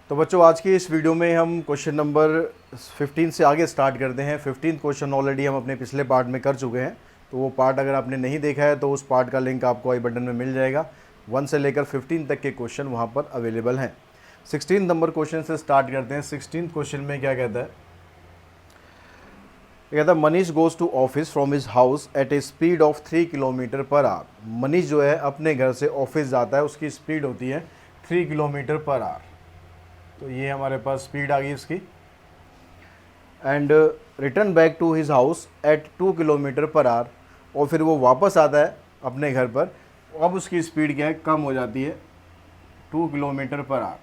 तो बच्चों आज की इस वीडियो में हम क्वेश्चन नंबर 15 से आगे स्टार्ट करते हैं। 15 क्वेश्चन ऑलरेडी हम अपने पिछले पार्ट में कर चुके हैं, तो वो पार्ट अगर आपने नहीं देखा है तो उस पार्ट का लिंक आपको आई बटन में मिल जाएगा। 1 से लेकर 15 तक के क्वेश्चन वहाँ पर अवेलेबल हैं। 16 नंबर क्वेश्चन से स्टार्ट करते हैं। 16 क्वेश्चन में क्या कहता है, कहता है Manish goes to office from his house at a speed of 3 kilometer per hour. Manish जो है अपने घर से ऑफिस जाता है, उसकी स्पीड होती है 3 किलोमीटर पर आवर। तो ये हमारे पास स्पीड आ गई इसकी। And return back to his house at 2 kilometer per hour, और फिर वो वापस आता है अपने घर पर। अब उसकी स्पीड क्या है, कम हो जाती है 2 kilometer per hour.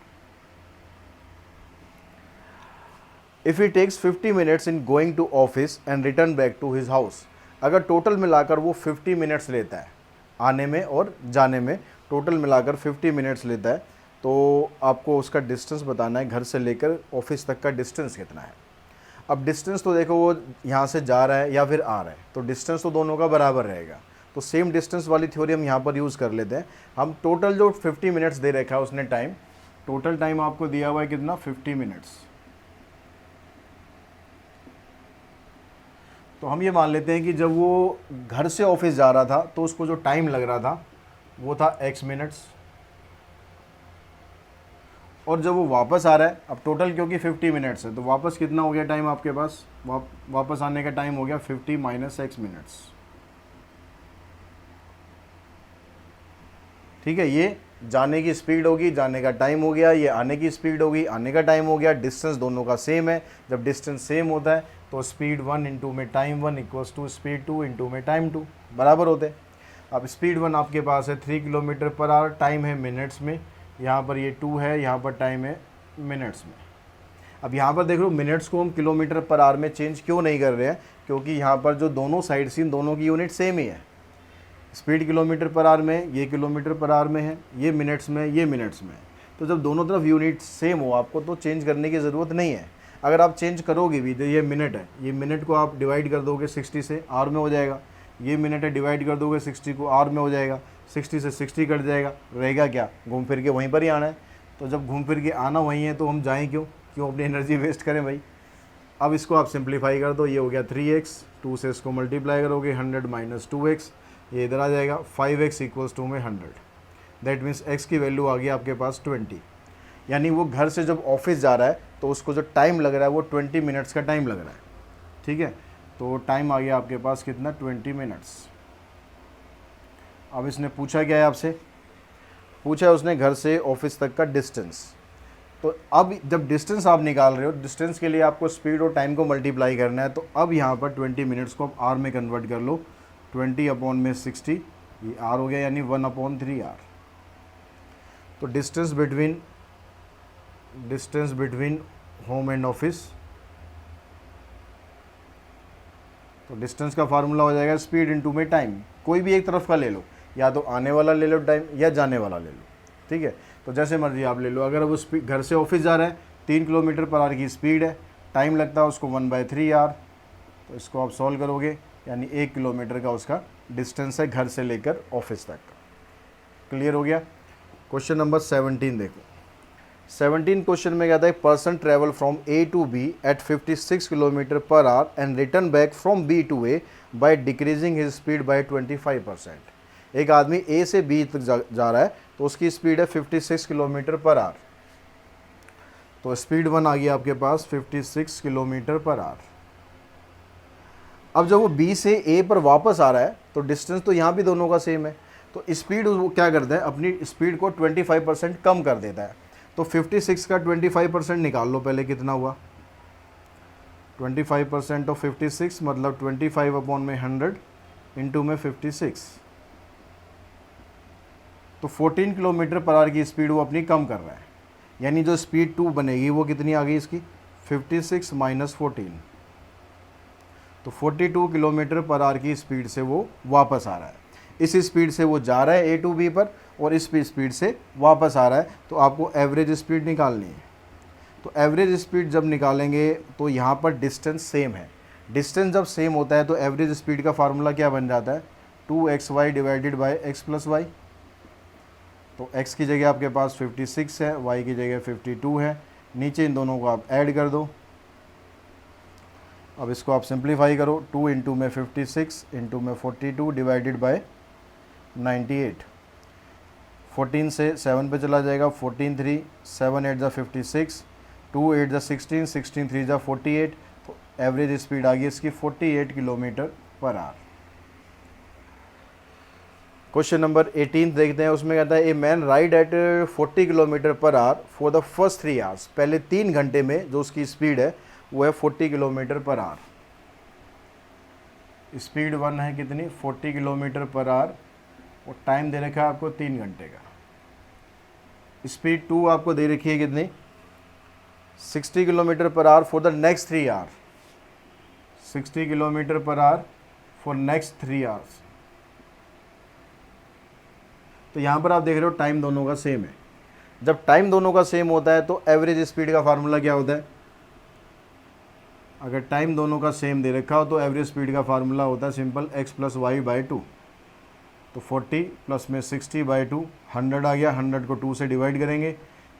If he takes 50 minutes in going to office and return back to his house, अगर टोटल मिलाकर वो 50 मिनट्स लेता है आने में और जाने में, टोटल मिलाकर 50 मिनट्स लेता है, तो आपको उसका डिस्टेंस बताना है, घर से लेकर ऑफिस तक का डिस्टेंस कितना है। अब डिस्टेंस तो देखो वो यहाँ से जा रहा है या फिर आ रहा है, तो डिस्टेंस तो दोनों का बराबर रहेगा। तो सेम डिस्टेंस वाली थ्योरी हम यहाँ पर यूज़ कर लेते हैं। हम टोटल जो 50 मिनट्स दे रखा है उसने टाइम, टोटल टाइम आपको दिया हुआ है कितना, 50 मिनट्स। तो हम ये मान लेते हैं कि जब वो घर से ऑफिस जा रहा था तो उसको जो टाइम लग रहा था वो था x मिनट्स, और जब वो वापस आ रहा है, अब टोटल क्योंकि 50 मिनट्स है तो वापस कितना हो गया टाइम आपके पास, वापस आने का टाइम हो गया 50 माइनस x मिनट्स। ठीक है, ये जाने की स्पीड होगी, जाने का टाइम हो गया, ये आने की स्पीड होगी, आने का टाइम हो गया। डिस्टेंस दोनों का सेम है। जब डिस्टेंस सेम होता है तो स्पीड 1 इंटू में time 1 equals to speed 2 into में टाइम 2 बराबर होते हैं। अब स्पीड 1 आपके पास है 3 किलोमीटर पर आवर, टाइम है मिनट्स में, यहाँ पर ये 2 है, यहाँ पर टाइम है मिनट्स में। अब यहाँ पर देख लो मिनट्स को हम किलोमीटर पर आवर में चेंज क्यों नहीं कर रहे हैं, क्योंकि यहाँ पर जो दोनों साइड सी दोनों की यूनिट सेम ही है। स्पीड किलोमीटर पर आवर में, ये किलोमीटर पर आवर में है, ये मिनट्स में, ये मिनट्स में। तो जब दोनों तरफ यूनिट सेम हो आपको तो चेंज करने की ज़रूरत नहीं है। अगर आप चेंज करोगे भी, तो ये मिनट है, ये मिनट को आप डिवाइड कर दोगे 60 से, आवर में हो जाएगा। ये मिनट है, डिवाइड कर दोगे 60 को, आवर में हो जाएगा। 60 से 60 कट जाएगा, रहेगा क्या, घूम फिर के वहीं पर ही आना है। तो जब घूम फिर के आना वहीं है तो हम जाएँ क्यों, अपनी एनर्जी वेस्ट करें भाई। अब इसको आप सिंप्लीफाई कर दो, ये हो गया 3x, 2 से इसको मल्टीप्लाई करोगे 100 माइनस 2x, ये इधर आ जाएगा 5x इक्वल्स टू में 100। दैट मीन्स x की वैल्यू आ गई आपके पास 20। यानी वो घर से जब ऑफिस जा रहा है तो उसको जो टाइम लग रहा है वो 20 मिनट्स का टाइम लग रहा है। ठीक है, तो टाइम आ गया आपके पास कितना, 20 मिनट्स। अब इसने पूछा क्या है आपसे, पूछा है उसने घर से ऑफिस तक का डिस्टेंस। तो अब जब डिस्टेंस आप निकाल रहे हो, डिस्टेंस के लिए आपको स्पीड और टाइम को मल्टीप्लाई करना है। तो अब यहाँ पर 20 मिनट्स को आप आर में कन्वर्ट कर लो, 20 अपॉन में 60, ये आर हो गया, यानी 1/3 आर। तो distance between home and office, तो डिस्टेंस का फार्मूला हो जाएगा स्पीड इनटू में टाइम। कोई भी एक तरफ का ले लो, या तो आने वाला ले लो टाइम या जाने वाला ले लो। ठीक है, तो जैसे मर्जी आप ले लो। अगर वो घर से ऑफिस जा रहा है, 3 किलोमीटर पर आवर की स्पीड है, टाइम लगता है उसको 1/3 आवर। तो इसको आप सॉल्व करोगे, यानी 1 किलोमीटर का उसका डिस्टेंस है घर से लेकर ऑफिस तक। क्लियर हो गया। क्वेश्चन नंबर 17 देखो। 17 क्वेश्चन में कहता है person travel from A to B at 56 kilometer per hour and return back from B to A by decreasing his speed by 25%। एक आदमी ए से बी तक जा रहा है तो उसकी स्पीड है 56 किलोमीटर पर आवर। तो स्पीड 1 आ गई आपके पास 56 किलोमीटर पर आवर। अब जब वो बी से ए पर वापस आ रहा है तो डिस्टेंस तो यहाँ भी दोनों का सेम है, तो स्पीड वो क्या करता है, अपनी स्पीड को 25% कम कर देता है। तो 56 का 25% निकाल लो पहले, कितना हुआ, 25% ऑफ 56 मतलब 25/100 इंटू में 56। तो 14 किलोमीटर पर आवर की स्पीड वो अपनी कम कर रहा है। यानी जो स्पीड 2 बनेगी वो कितनी आ गई इसकी, 56 माइनस 14। तो 42 किलोमीटर पर आवर की स्पीड से वो वापस आ रहा है। इस स्पीड से वो जा रहा है ए टू बी पर, और इस स्पीड से वापस आ रहा है। तो आपको एवरेज स्पीड निकालनी है। तो एवरेज स्पीड जब निकालेंगे तो यहाँ पर डिस्टेंस सेम है। डिस्टेंस जब सेम होता है तो एवरेज स्पीड का फार्मूला क्या बन जाता है, 2xy divided by x plus y. तो x की जगह आपके पास 56 है, y की जगह 52 है, नीचे इन दोनों को आप ऐड कर दो। अब इसको आप सिंप्लीफाई करो, 2 इंटू में 56 इंटू में 42 डिवाइडेड बाय 98। 14 से 7 पे चला जाएगा, 14 3, 7 8 ज़ा 56, 2 8 ज़ा 16, 16 3 ज़ा 48। तो एवरेज स्पीड आ गई इसकी 48 kilometre per our. Question number 18 देखते हैं, उसमें कहता है a man ride at 40 kilometer per hour for the first 3 hours. पहले 3 घंटे में जो उसकी स्पीड है वो है 40 किलोमीटर पर आवर। स्पीड 1 है कितनी, 40 किलोमीटर पर आवर, और टाइम दे रखा है आपको 3 घंटे का। स्पीड 2 आपको दे रखी है कितनी, 60 kilometer per hour for the next 3 hour. 60 kilometer per hour for next 3 hours. तो यहाँ पर आप देख रहे हो टाइम दोनों का सेम है। जब टाइम दोनों का सेम होता है तो एवरेज स्पीड का फार्मूला क्या होता है, अगर टाइम दोनों का सेम दे रखा हो तो एवरेज स्पीड का फार्मूला होता है simple x plus y by 2। तो 40 प्लस में 60 बाई 2, 100 आ गया, 100 को 2 से डिवाइड करेंगे,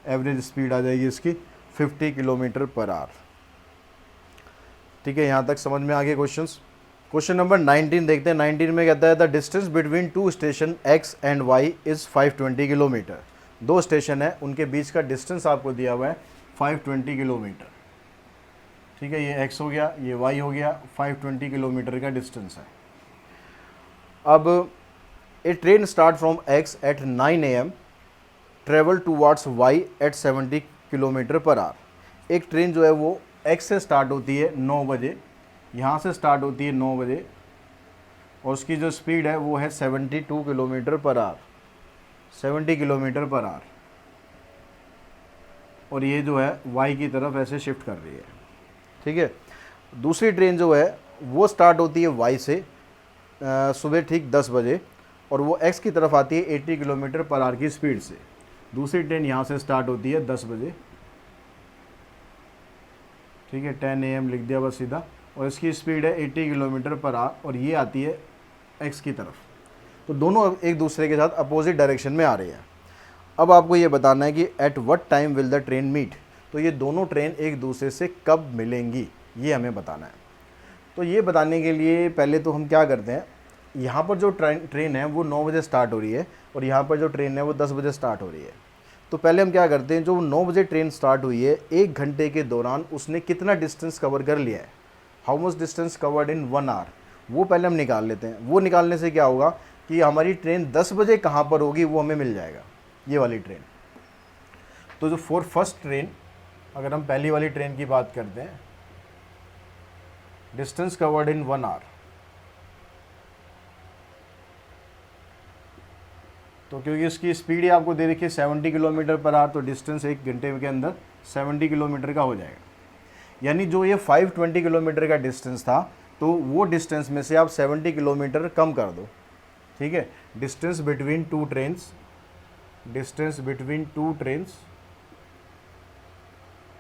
एवरेज स्पीड आ जाएगी इसकी 50 किलोमीटर पर आवर। ठीक है, यहाँ तक समझ में आ गए क्वेश्चंस। क्वेश्चन नंबर 19 देखते हैं। 19 में कहता है the distance between 2 station x and y is 520 kilometre. 2 station है, उनके बीच का डिस्टेंस आपको दिया हुआ है 520 किलोमीटर। ठीक है, ये x हो गया, ये y हो गया, 520 किलोमीटर का डिस्टेंस है। अब a train start from x at 9 AM, travel towards y at 70 kilometre per hour. एक ट्रेन जो है वो x से स्टार्ट होती है 9 बजे, यहाँ से स्टार्ट होती है 9 बजे, और उसकी जो स्पीड है वो है 72 kilometer per our, 70 kilometre per hour. और ये जो है y की तरफ ऐसे शिफ्ट कर रही है। ठीक है, दूसरी ट्रेन जो है वो स्टार्ट होती है y से सुबह ठीक 10 बजे, और वो x की तरफ आती है 80 किलोमीटर पर आवर की स्पीड से। दूसरी ट्रेन यहाँ से स्टार्ट होती है 10 बजे। ठीक है, 10 AM लिख दिया बस सीधा, और इसकी स्पीड है 80 किलोमीटर पर आवर, और ये आती है x की तरफ। तो दोनों एक दूसरे के साथ अपोजिट डायरेक्शन में आ रही है। अब आपको ये बताना है कि at what time will the train meet. तो ये दोनों ट्रेन एक दूसरे से कब मिलेंगी, ये हमें बताना है। तो ये बताने के लिए पहले तो हम क्या करते हैं, यहाँ पर जो ट्रेन है वो 9 बजे स्टार्ट हो रही है, और यहाँ पर जो ट्रेन है वो 10 बजे स्टार्ट हो रही है। तो पहले हम क्या करते हैं, जो 9 बजे ट्रेन स्टार्ट हुई है, 1 घंटे के दौरान उसने कितना डिस्टेंस कवर कर लिया है, how much distance covered in 1 hour, वो पहले हम निकाल लेते हैं। वो निकालने से क्या होगा कि हमारी ट्रेन 10 बजे कहाँ पर होगी वो हमें मिल जाएगा, ये वाली ट्रेन। तो जो फॉर फर्स्ट ट्रेन, अगर हम पहली वाली ट्रेन की बात करते हैं, डिस्टेंस कवर्ड इन 1 आवर, तो क्योंकि उसकी स्पीड ही आपको दे रखी है 70 किलोमीटर पर आवर, तो डिस्टेंस 1 घंटे के अंदर 70 किलोमीटर का हो जाएगा। यानी जो ये 520 किलोमीटर का डिस्टेंस था, तो वो डिस्टेंस में से आप 70 किलोमीटर कम कर दो। ठीक है, distance between two trains, distance between two trains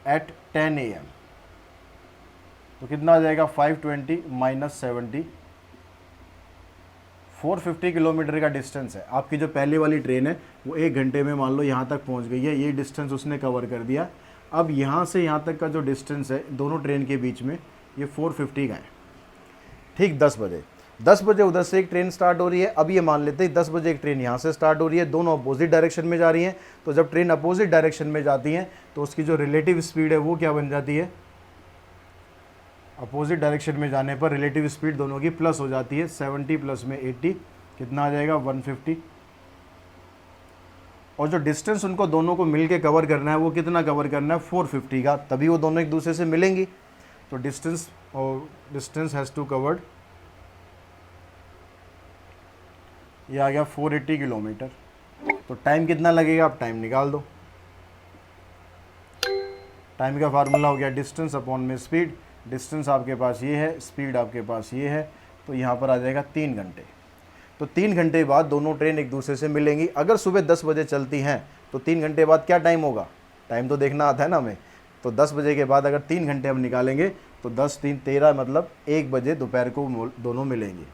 at 10 AM, तो कितना आ जाएगा 520 माइनस 70, 450 किलोमीटर का डिस्टेंस है। आपकी जो पहले वाली ट्रेन है वो 1 घंटे में मान लो यहाँ तक पहुँच गई है, ये डिस्टेंस उसने कवर कर दिया। अब यहाँ से यहाँ तक का जो डिस्टेंस है दोनों ट्रेन के बीच में, ये 450 का है। ठीक 10 बजे उधर से एक ट्रेन स्टार्ट हो रही है। अब ये मान लेते हैं 10 बजे एक ट्रेन यहाँ से स्टार्ट हो रही है, दोनों अपोजिट डायरेक्शन में जा रही हैं। तो जब ट्रेन अपोजिट डायरेक्शन में जाती हैं तो उसकी जो रिलेटिव स्पीड है वो क्या बन जाती है, अपोजिट डायरेक्शन में जाने पर रिलेटिव स्पीड दोनों की प्लस हो जाती है। 70 प्लस में 80 कितना आ जाएगा 150। और जो डिस्टेंस उनको दोनों को मिल के कवर करना है वो कितना कवर करना है 450 का, तभी वो दोनों एक दूसरे से मिलेंगी। तो डिस्टेंस हैज़ टू कवर्ड, ये आ गया 480 किलोमीटर। तो टाइम कितना लगेगा, आप टाइम निकाल दो। टाइम का फार्मूला हो गया डिस्टेंस अपॉन में स्पीड। डिस्टेंस आपके पास ये है, स्पीड आपके पास ये है, तो यहाँ पर आ जाएगा 3 घंटे। तो 3 घंटे बाद दोनों ट्रेन एक दूसरे से मिलेंगी। अगर सुबह 10 बजे चलती हैं तो 3 घंटे बाद क्या टाइम होगा, टाइम तो देखना आता है ना हमें। तो 10 बजे के बाद अगर 3 घंटे हम निकालेंगे तो 10 3 13, मतलब 1 बजे दोपहर को दोनों मिलेंगी।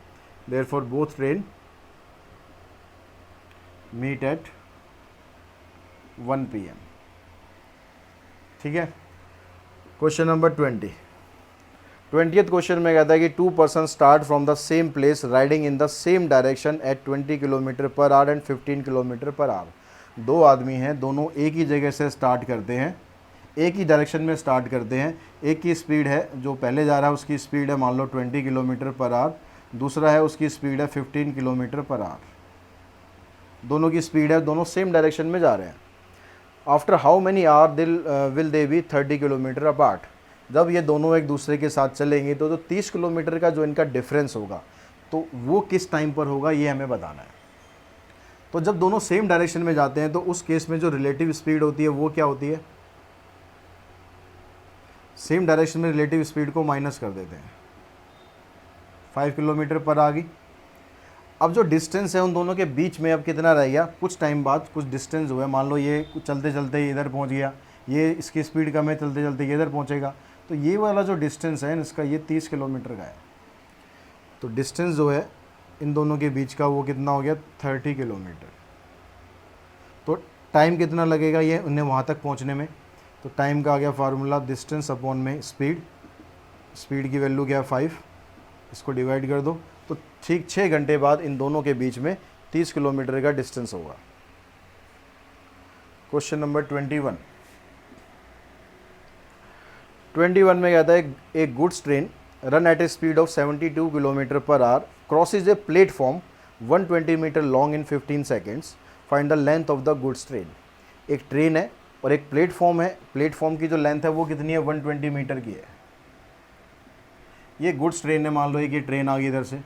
Therefore both train meet at 1 PM। ठीक है। क्वेश्चन नंबर 20th क्वेश्चन में कहता है कि 2 person start from the same place riding in the same direction eight 20 kilometre per hour and 15 kilometre per our. दो आदमी हैं, दोनों एक ही जगह से स्टार्ट करते हैं, एक ही डायरेक्शन में स्टार्ट करते हैं। एक की स्पीड है, जो पहले जा रहा है उसकी स्पीड है मान लो 20 किलोमीटर पर आवर, दूसरा है उसकी स्पीड है 15 किलोमीटर पर आवर। दोनों की स्पीड है, दोनों सेम डायरेक्शन में जा रहे हैं। After how many hour will they be 30 kilometer apart. जब ये दोनों एक दूसरे के साथ चलेंगे तो जो 30 किलोमीटर का जो इनका डिफरेंस होगा तो वो किस टाइम पर होगा, ये हमें बताना है। तो जब दोनों सेम डायरेक्शन में जाते हैं तो उस केस में जो रिलेटिव स्पीड होती है वो क्या होती है, सेम डायरेक्शन में रिलेटिव स्पीड को माइनस कर देते हैं, 5 किलोमीटर पर आ गई। अब जो डिस्टेंस है उन दोनों के बीच में अब कितना रह गया, कुछ टाइम बाद कुछ डिस्टेंस हुआ, मान लो ये चलते चलते इधर पहुंच गया, ये इसकी स्पीड कम है, चलते चलते ये इधर पहुंचेगा, तो ये वाला जो डिस्टेंस है इसका ये 30 किलोमीटर का है। तो डिस्टेंस जो है इन दोनों के बीच का वो कितना हो गया, 30 किलोमीटर। तो टाइम कितना लगेगा ये उन्हें वहाँ तक पहुँचने में, तो टाइम का आ गया फार्मूला डिस्टेंस अपॉन में स्पीड। स्पीड की वैल्यू क्या है 5, इसको डिवाइड कर दो, तो ठीक 6 घंटे बाद इन दोनों के बीच में 30 किलोमीटर का डिस्टेंस होगा। क्वेश्चन नंबर 21 में कहता है एक goods train run at a speed of 72 kilometer per hour crosses a platform 120 meter long in 15 seconds, find the length of the goods train. एक ट्रेन है और एक प्लेटफॉर्म है, प्लेटफॉर्म की जो लेंथ है वो कितनी है, 120 मीटर की है। ये गुड्स ट्रेन है, मान लो एक ये ट्रेन आ गई इधर से,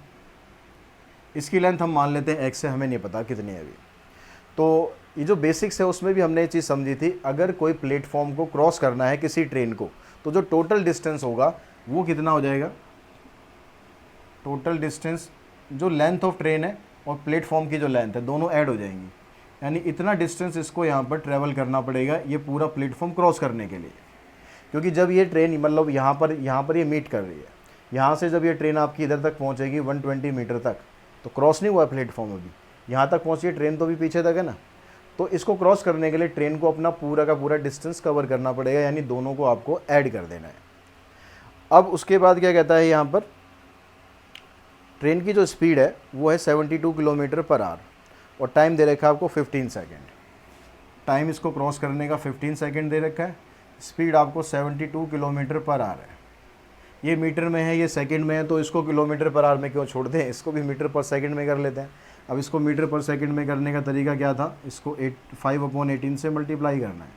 इसकी लेंथ हम मान लेते हैं x है, हमें नहीं पता कितनी है अभी। तो ये जो बेसिक्स है उसमें भी हमने ये चीज़ समझी थी, अगर कोई प्लेटफॉर्म को क्रॉस करना है किसी ट्रेन को तो जो टोटल डिस्टेंस होगा वो कितना हो जाएगा, टोटल डिस्टेंस जो लेंथ ऑफ ट्रेन है और प्लेटफॉर्म की जो लेंथ है दोनों ऐड हो जाएंगी, यानी इतना डिस्टेंस इसको यहाँ पर ट्रैवल करना पड़ेगा ये पूरा प्लेटफॉर्म क्रॉस करने के लिए। क्योंकि जब ये ट्रेन मतलब यहाँ पर ये मीट कर रही है, यहाँ से जब ये ट्रेन आपकी इधर तक पहुँचेगी 120 मीटर तक, तो क्रॉस नहीं हुआ प्लेटफॉर्म अभी, यहाँ तक पहुँची ट्रेन तो भी पीछे तक है ना। तो इसको क्रॉस करने के लिए ट्रेन को अपना पूरा का पूरा डिस्टेंस कवर करना पड़ेगा, यानी दोनों को आपको ऐड कर देना है। अब उसके बाद क्या कहता है यहाँ पर, ट्रेन की जो स्पीड है वो है 72 किलोमीटर पर आवर और टाइम दे रखा है आपको 15 सेकेंड। टाइम इसको क्रॉस करने का 15 सेकेंड दे रखा है, स्पीड आपको 72 किलोमीटर पर आवर है। ये मीटर में है, ये सेकंड में है, तो इसको किलोमीटर पर आवर में क्यों छोड़ दें, इसको भी मीटर पर सेकंड में कर लेते हैं। अब इसको मीटर पर सेकंड में करने का तरीका क्या था, इसको 5/18 से मल्टीप्लाई करना है,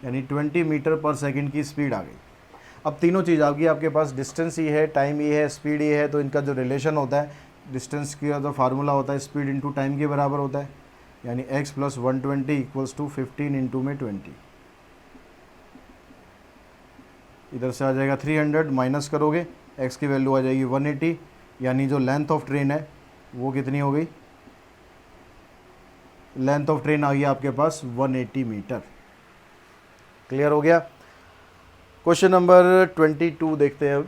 यानी 20 मीटर पर सेकंड की स्पीड आ गई। अब तीनों चीज़ आ गई आपके पास, डिस्टेंस ही है, टाइम ही है, स्पीड ही है, तो इनका जो रिलेशन होता है, डिस्टेंस का जो फार्मूला होता है स्पीड इंटू टाइम के बराबर होता है, यानी x + 120 = 15 इंटू में 20। इधर से आ जाएगा 300, माइनस करोगे x की वैल्यू आ जाएगी 180, यानी जो लेंथ ऑफ ट्रेन है वो कितनी हो गई, लेंथ ऑफ ट्रेन आ गई आपके पास 180 मीटर। क्लियर हो गया। क्वेश्चन नंबर 22 देखते हैं।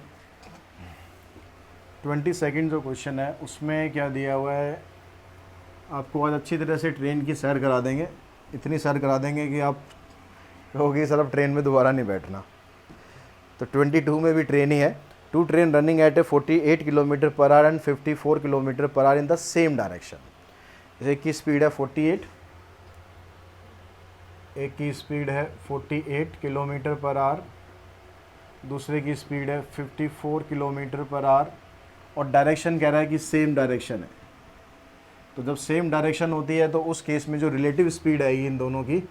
22nd जो क्वेश्चन है उसमें क्या दिया हुआ है, आपको आज अच्छी तरह से ट्रेन की सैर करा देंगे, इतनी सैर करा देंगे कि आप कहोगे सर अब ट्रेन में दोबारा नहीं बैठना। तो 22 में भी ट्रेन ही है। 2 train running at A 48 kilometre per hour and 54 kilometre per our in the same direction. एक की स्पीड है 48, एक की स्पीड है 48 किलोमीटर पर आवर, दूसरे की स्पीड है 54 किलोमीटर पर आवर, और डायरेक्शन कह रहा है कि सेम डायरेक्शन है। तो जब सेम डायरेक्शन होती है तो उस केस में जो रिलेटिव स्पीड आएगी इन दोनों की,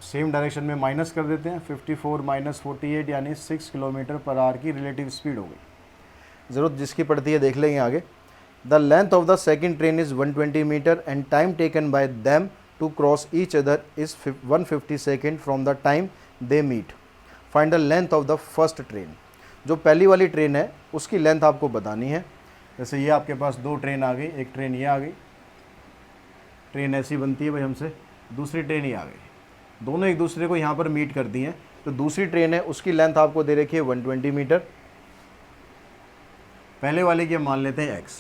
सेम डायरेक्शन में माइनस कर देते हैं, 54 - 48 यानी 6 किलोमीटर पर आवर की रिलेटिव स्पीड हो गई। ज़रूरत जिसकी पड़ती है देख लेंगे आगे। The length of the second train is 120 meter and time taken by them to cross each other is 150 second from the time they meet. Find the length of the first train. जो पहली वाली train है उसकी length आपको बतानी है। जैसे ये आपके पास 2 ट्रेन आ गई, एक ट्रेन ये आ गई, ट्रेन ऐसी बनती है भाई हमसे, दूसरी ट्रेन ये आ गई, दोनों एक दूसरे को यहाँ पर मीट करती हैं। तो दूसरी ट्रेन है उसकी लेंथ आपको दे रखी है 120 मीटर, पहले वाले की हम मान लेते हैं x।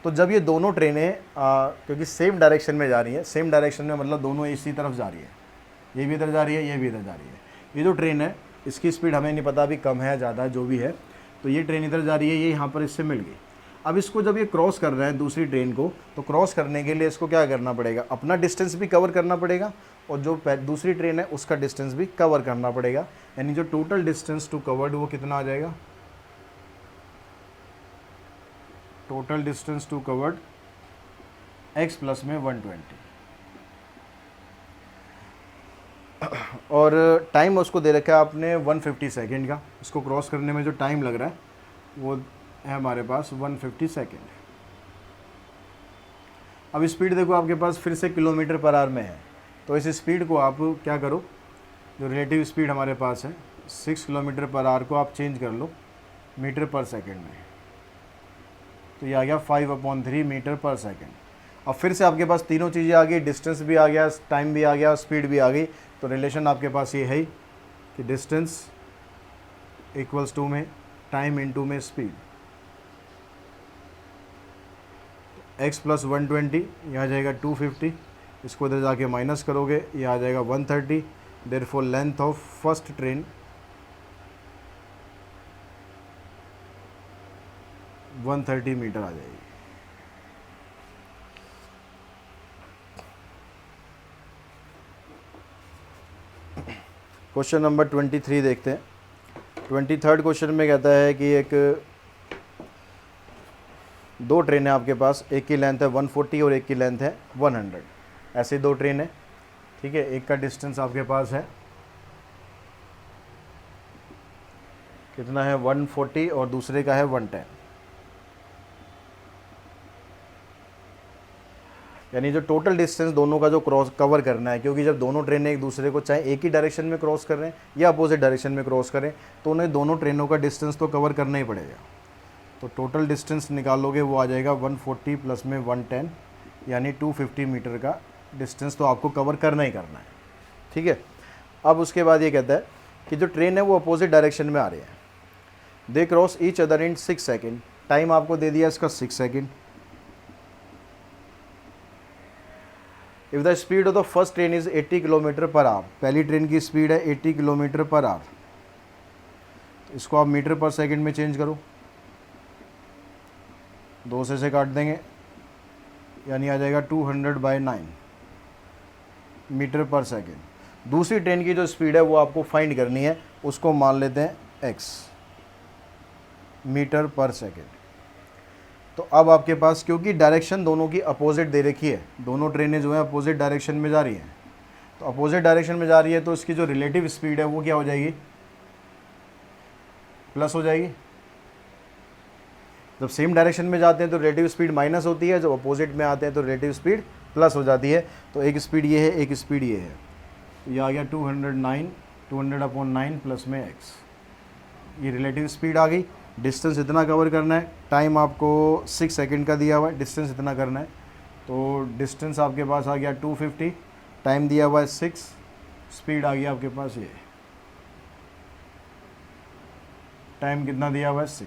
तो जब ये दोनों ट्रेनें क्योंकि सेम डायरेक्शन में जा रही है, सेम डायरेक्शन में मतलब दोनों इसी तरफ जा रही है, ये भी इधर जा रही है, ये भी इधर जा रही है, ये जो ट्रेन है इसकी स्पीड हमें नहीं पता अभी कम है ज़्यादा है जो भी है, तो ये ट्रेन इधर जा रही है, ये यहाँ पर इससे मिल गई। अब इसको जब ये क्रॉस कर रहे हैं दूसरी ट्रेन को, तो क्रॉस करने के लिए इसको क्या करना पड़ेगा, अपना डिस्टेंस भी कवर करना पड़ेगा और जो दूसरी ट्रेन है उसका डिस्टेंस भी कवर करना पड़ेगा। यानी जो टोटल डिस्टेंस टू कवर्ड वो कितना आ जाएगा, total distance to covered x plus में 120 और टाइम उसको दे रखा है आपने 150 सेकेंड का। इसको क्रॉस करने में जो टाइम लग रहा है वो है हमारे पास 150 सेकेंड। अब स्पीड देखो आपके पास फिर से किलोमीटर पर आवर में है, तो इस स्पीड को आप क्या करो, जो रिलेटिव स्पीड हमारे पास है 6 किलोमीटर पर आवर को आप चेंज कर लो मीटर पर सेकेंड में, तो ये आ गया 5/3 मीटर पर सेकेंड। अब फिर से आपके पास तीनों चीज़ें आ गई, डिस्टेंस भी आ गया, टाइम भी आ गया, स्पीड भी आ गई, तो रिलेशन आपके पास ये है ही कि डिस्टेंस इक्वल्स टू में टाइम इनटू में स्पीड। x प्लस 120 ये आ जाएगा 250, इसको इधर जाके माइनस करोगे ये आ जाएगा 130। Therefore length of first train 130 metre आ जाएगी। क्वेश्चन नंबर 23 देखते हैं। 23rd क्वेश्चन में कहता है कि दो ट्रेन है आपके पास, एक की लेंथ है 140 और एक की लेंथ है 100। ऐसे दो ट्रेन है, ठीक है। एक का डिस्टेंस आपके पास है कितना है 140 और दूसरे का है 110। यानी जो टोटल डिस्टेंस दोनों का जो क्रॉस कवर करना है, क्योंकि जब दोनों ट्रेनें एक दूसरे को चाहे एक ही डायरेक्शन में क्रॉस कर रहे हैं या अपोजिट डायरेक्शन में क्रॉस करें, तो उन्हें दोनों ट्रेनों का डिस्टेंस तो कवर करना ही पड़ेगा। तो टोटल डिस्टेंस निकालोगे वो आ जाएगा 140 प्लस में 110, यानी 250 मीटर का डिस्टेंस तो आपको कवर करना ही करना है, ठीक है। अब उसके बाद ये कहता है कि जो ट्रेन है वो अपोजिट डायरेक्शन में आ रही है, they cross each other in 6 second. Time आपको दे दिया इसका 6 second. If the speed of the first train is 80 kilometre per our, पहली ट्रेन की स्पीड है 80 किलोमीटर पर आवर, तो इसको आप मीटर पर सेकेंड में चेंज करो, 2 से काट देंगे, यानी आ जाएगा 200/9 मीटर पर सेकेंड। दूसरी ट्रेन की जो स्पीड है वो आपको फाइंड करनी है, उसको मान लेते हैं x मीटर पर सेकेंड। तो अब आपके पास क्योंकि डायरेक्शन दोनों की अपोजिट दे रखी है, दोनों ट्रेनें जो है अपोजिट डायरेक्शन में जा रही हैं, तो अपोजिट डायरेक्शन में जा रही है तो इसकी जो रिलेटिव स्पीड है वो क्या हो जाएगी, प्लस हो जाएगी। जब सेम डायरेक्शन में जाते हैं तो रिलेटिव स्पीड माइनस होती है, जब अपोजिट में आते हैं तो रिलेटिव स्पीड प्लस हो जाती है। तो एक स्पीड ये है, एक स्पीड ये है, तो ये आ गया 200/9 प्लस में x, ये रिलेटिव स्पीड आ गई। डिस्टेंस इतना कवर करना है, टाइम आपको 6 सेकेंड का दिया हुआ है, डिस्टेंस इतना करना है, तो डिस्टेंस आपके पास आ गया 250, टाइम दिया हुआ है 6, स्पीड आ गया आपके पास ये, टाइम कितना दिया हुआ है 6।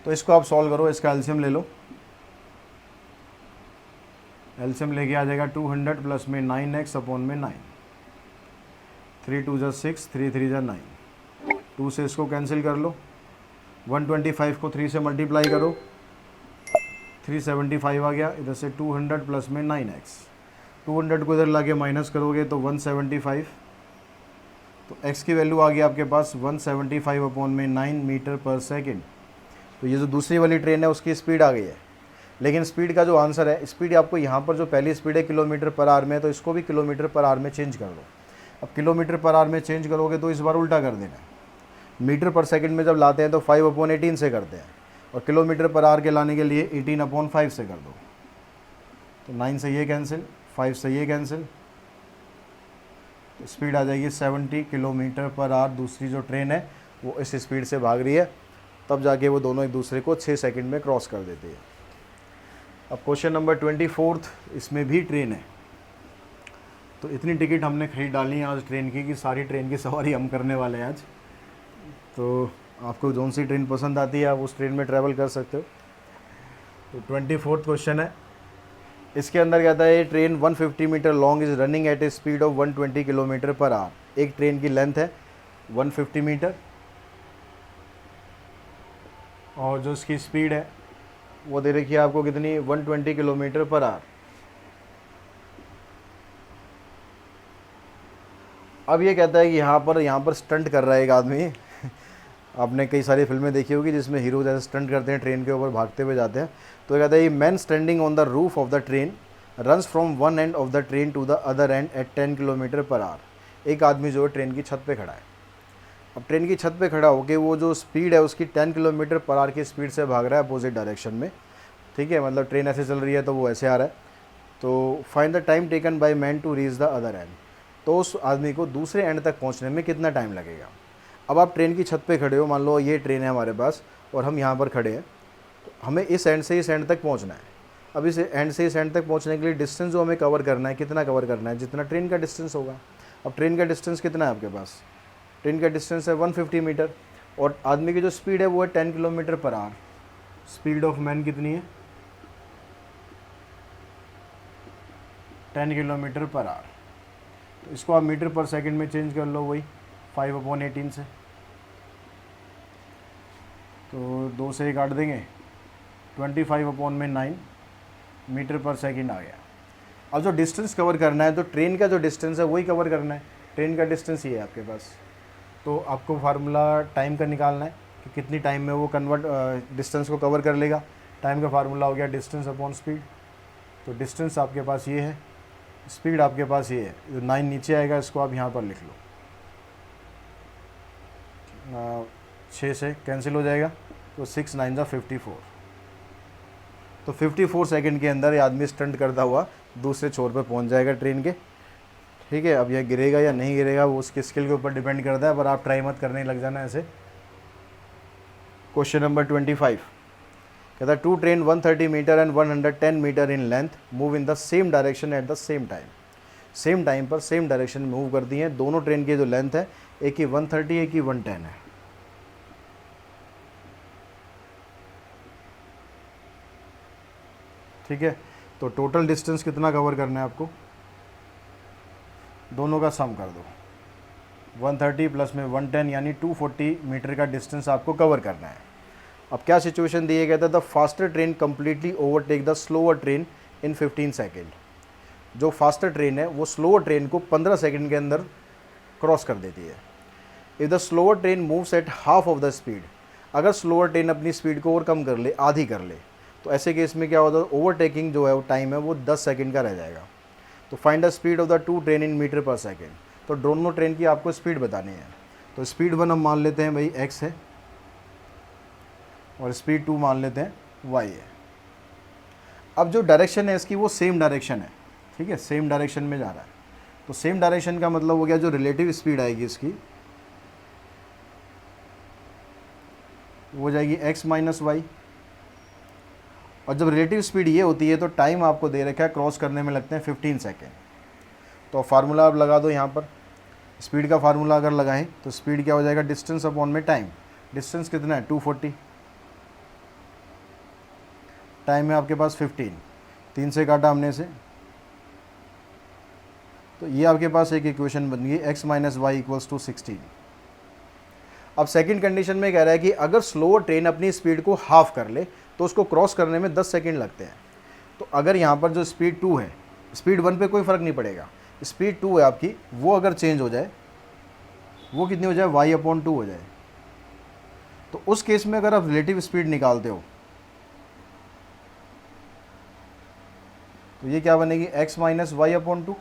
तो इसको आप सॉल्व करो, इसका एलसीएम ले लो, एलसीएम लेके आ जाएगा 200 प्लस में 9x/9, 3 2 6, 3 3 9, 2 से इसको कैंसिल कर लो, 125 को 3 से मल्टीप्लाई करो, 375 आ गया। इधर से 200 प्लस में 9x, 200 को इधर लाके माइनस करोगे तो 175, तो x की वैल्यू आ गई आपके पास 175/9 मीटर पर सेकेंड। तो ये जो दूसरी वाली ट्रेन है उसकी स्पीड आ गई है, लेकिन स्पीड का जो आंसर है, स्पीड आपको यहाँ पर जो पहली स्पीड है किलोमीटर पर आवर में, तो इसको भी किलोमीटर पर आवर में चेंज कर दो। अब किलोमीटर पर आवर में चेंज करोगे तो इस बार उल्टा कर देना, मीटर पर सेकंड में जब लाते हैं तो 5/18 से करते हैं, और किलोमीटर पर आवर के लाने के लिए 18/5 से कर दो। तो 9 से ये कैंसिल, 5 से ये कैंसिल, तो स्पीड आ जाएगी 70 किलोमीटर पर आवर। दूसरी जो ट्रेन है वो इस स्पीड से भाग रही है, तब जाके वो दोनों एक दूसरे को 6 सेकंड में क्रॉस कर देती है। अब क्वेश्चन नंबर 24th, इसमें भी ट्रेन है। तो इतनी टिकट हमने खरीद डाली है आज ट्रेन की कि सारी ट्रेन की सवारी हम करने वाले हैं आज। तो आपको कौन सी ट्रेन पसंद आती है आप उस ट्रेन में ट्रैवल कर सकते हो। तो 24th क्वेश्चन है, इसके अंदर कहता है train 150 meter long is running at a speed of 120 kilometer per hour. एक ट्रेन की लेंथ है 150 मीटर और जो इसकी स्पीड है वो दे रखी है आपको कितनी, 120 किलोमीटर पर आवर। अब ये कहता है कि यहाँ पर स्टंट कर रहा है एक आदमी आपने कई सारी फिल्में देखी होगी जिसमें हीरो जैसे स्टंट करते हैं, ट्रेन के ऊपर भागते हुए जाते हैं। तो कहता है man standing on the roof of the train runs from one end of the train to the other end at 10 kilometer per hour. एक आदमी जो है ट्रेन की छत पे खड़ा है। अब ट्रेन की छत पे खड़ा होकर वो जो स्पीड है उसकी 10 किलोमीटर पर आवर की स्पीड से भाग रहा है अपोजिट डायरेक्शन में, ठीक है, मतलब ट्रेन ऐसे चल रही है तो वो ऐसे आ रहा है। तो find the time taken by man to reach the other end. तो उस आदमी को दूसरे एंड तक पहुंचने में कितना टाइम लगेगा। अब आप ट्रेन की छत पे खड़े हो, मान लो ये ट्रेन है हमारे पास और हम यहाँ पर खड़े हैं, तो हमें इस एंड से इस एंड तक पहुँचना है। अब इस एंड से इस एंड तक पहुँचने के लिए डिस्टेंस जो हमें कवर करना है, कितना कवर करना है, जितना ट्रेन का डिस्टेंस होगा। अब ट्रेन का डिस्टेंस कितना है आपके पास, ट्रेन का डिस्टेंस है 150 मीटर और आदमी की जो स्पीड है वो है 10 kilometer per our. Speed of man कितनी है, 10 किलोमीटर पर आवर। तो इसको आप मीटर पर सेकंड में चेंज कर लो, वही 5/18 से, तो 2 से 1 काट देंगे, 25/9 मीटर पर सेकंड आ गया। अब जो डिस्टेंस कवर करना है तो ट्रेन का जो डिस्टेंस है वही कवर करना है। ट्रेन का डिस्टेंस ये है आपके पास, तो आपको फार्मूला टाइम का निकालना है कि कितनी टाइम में वो डिस्टेंस को कवर कर लेगा। टाइम का फार्मूला हो गया डिस्टेंस अपॉन स्पीड। तो डिस्टेंस आपके पास ये है, स्पीड आपके पास ये है, जो 9 नीचे आएगा इसको आप यहाँ पर लिख लो, 6 से कैंसिल हो जाएगा तो 6 9 जा 54। तो 54 सेकंड के अंदर ये आदमी स्टंट करता हुआ दूसरे छोर पे पहुँच जाएगा ट्रेन के, ठीक है। अब यह गिरेगा या नहीं गिरेगा वो उसके स्किल के ऊपर डिपेंड करता है, पर आप ट्राई मत करने लग जाना ऐसे। क्वेश्चन नंबर 25 कहता है two train 130 meter and 110 meter in length move in the same direction at the same time. Same time पर सेम डायरेक्शन में मूव करती हैं। दोनों ट्रेन की जो लेंथ है, एक की 130 एक की 110 है। ठीक है, तो टोटल डिस्टेंस कितना कवर करना है आपको, दोनों का सम कर दो, 130 प्लस में 110 यानी 240 मीटर का डिस्टेंस आपको कवर करना है। अब क्या सिचुएशन दिए गया था, the faster train completely overtake the slower train in 15 second. जो फास्टर ट्रेन है वो स्लोअर ट्रेन को 15 सेकेंड के अंदर क्रॉस कर देती है। If the slower train moves at half of the speed, अगर स्लोअर ट्रेन अपनी स्पीड को और कम कर ले, आधी कर ले, तो ऐसे केस में क्या होता है, ओवरटेकिंग जो है वो टाइम है वो 10 सेकेंड का रह जाएगा। तो find the speed of the two train in meter per second. तो दोनों ट्रेन की आपको स्पीड बतानी है। तो स्पीड 1 हम मान लेते हैं भाई x है और स्पीड 2 मान लेते हैं y है। अब जो डायरेक्शन है इसकी वो सेम डायरेक्शन है, ठीक है, सेम डायरेक्शन में जा रहा है। तो सेम डायरेक्शन का मतलब हो गया जो रिलेटिव स्पीड आएगी इसकी वो हो जाएगी x माइनस वाई। और जब रिलेटिव स्पीड ये होती है तो टाइम आपको दे रखा है क्रॉस करने में लगते हैं 15 सेकेंड। तो फार्मूला आप लगा दो यहाँ पर, स्पीड का फार्मूला अगर लगाएं तो स्पीड क्या हो जाएगा, डिस्टेंस अपॉन में टाइम। डिस्टेंस कितना है 240, टाइम है आपके पास 15, 3 से काटा हमने से, तो ये आपके पास एक इक्वेशन बन गई x minus y equals to 16। अब सेकंड कंडीशन में कह रहा है कि अगर स्लोअर ट्रेन अपनी स्पीड को हाफ कर ले तो उसको क्रॉस करने में 10 सेकंड लगते हैं। तो अगर यहाँ पर जो स्पीड 2 है, स्पीड 1 पे कोई फ़र्क नहीं पड़ेगा, स्पीड 2 है आपकी, वो अगर चेंज हो जाए, वो कितनी हो जाए, y/2 हो जाए, तो उस केस में अगर आप रिलेटिव स्पीड निकालते हो तो ये क्या बनेगी, x माइनस y/2।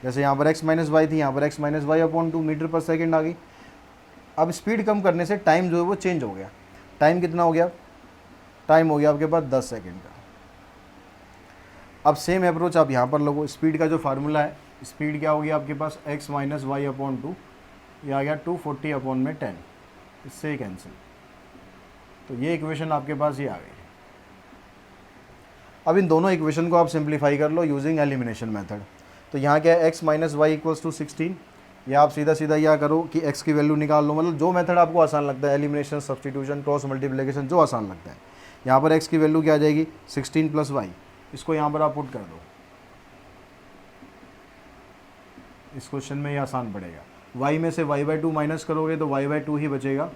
जैसे यहाँ पर x माइनस वाई थी, यहाँ पर x minus y/2 metre per second आ गई। अब स्पीड कम करने से टाइम जो है वो चेंज हो गया। टाइम कितना हो गया, टाइम हो गया आपके पास 10 सेकेंड का। अब सेम अप्रोच आप यहाँ पर लगो, स्पीड का जो फार्मूला है, स्पीड क्या हो गया आपके पास, x माइनस y/2, ये आ गया 240/10, इससे ही कैंसिल। तो ये इक्वेशन आपके पास ये आ गई। अब इन दोनों इक्वेशन को आप सिंप्लीफाई कर लो यूजिंग एलिमिनेशन मेथड। तो यहाँ क्या है, x minus y equals to 16, या आप सीधा सीधा यह करो कि x की वैल्यू निकाल लो, मतलब जो मेथड आपको आसान लगता है, एलिमिनेशन, सब्सटीट्यूशन, क्रॉस मल्टीप्लिकेशन, जो आसान लगता है। यहाँ पर x की वैल्यू क्या आ जाएगी 16 प्लस वाई, इसको यहाँ पर आप पुट कर दो, इस क्वेश्चन में ये आसान पड़ेगा। y में से y/2 माइनस करोगे तो y/2 ही बचेगा,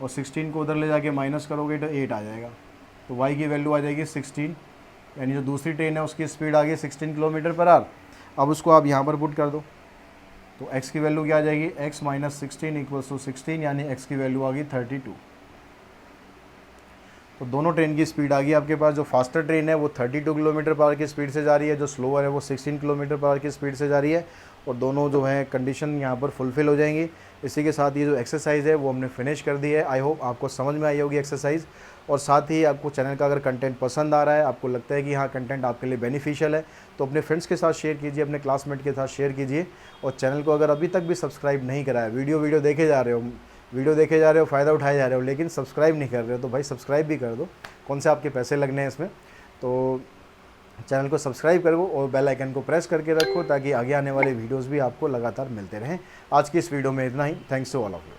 और 16 को उधर ले जाके माइनस करोगे तो 8 आ जाएगा, तो y की वैल्यू आ जाएगी 16, यानी जो दूसरी ट्रेन है उसकी स्पीड आ गई 16 किलोमीटर पर आवर। अब उसको आप यहाँ पर पुट कर दो, तो x की वैल्यू क्या आ जाएगी, x माइनस 16 इक्वल्स टू 16, यानी x की वैल्यू आ गई 32। तो दोनों ट्रेन की स्पीड आ गई आपके पास। जो फास्टर ट्रेन है वो 32 किलोमीटर पर आवर की स्पीड से जा रही है, जो स्लोअर है वो 16 किलोमीटर पर आवर की स्पीड से जा रही है, और दोनों जो है कंडीशन यहाँ पर फुलफ़िल हो जाएंगी। इसी के साथ ये जो एक्सरसाइज है वो हमने फिनिश कर दी है। आई होप आपको समझ में आई होगी एक्सरसाइज, और साथ ही आपको चैनल का अगर कंटेंट पसंद आ रहा है, आपको लगता है कि हाँ कंटेंट आपके लिए बेनिफिशियल है, तो अपने फ्रेंड्स के साथ शेयर कीजिए, अपने क्लासमेट के साथ शेयर कीजिए, और चैनल को अगर अभी तक भी सब्सक्राइब नहीं करा है, वीडियो देखे जा रहे हो, फ़ायदा उठाए जा रहे हो, लेकिन सब्सक्राइब नहीं कर रहे हो, तो भाई सब्सक्राइब भी कर दो, कौन से आपके पैसे लगने हैं इसमें। तो चैनल को सब्सक्राइब करो और बेल आइकन को प्रेस करके रखो, ताकि आगे आने वाले वीडियोस भी आपको लगातार मिलते रहें। आज की इस वीडियो में इतना ही। Thanks to all of you.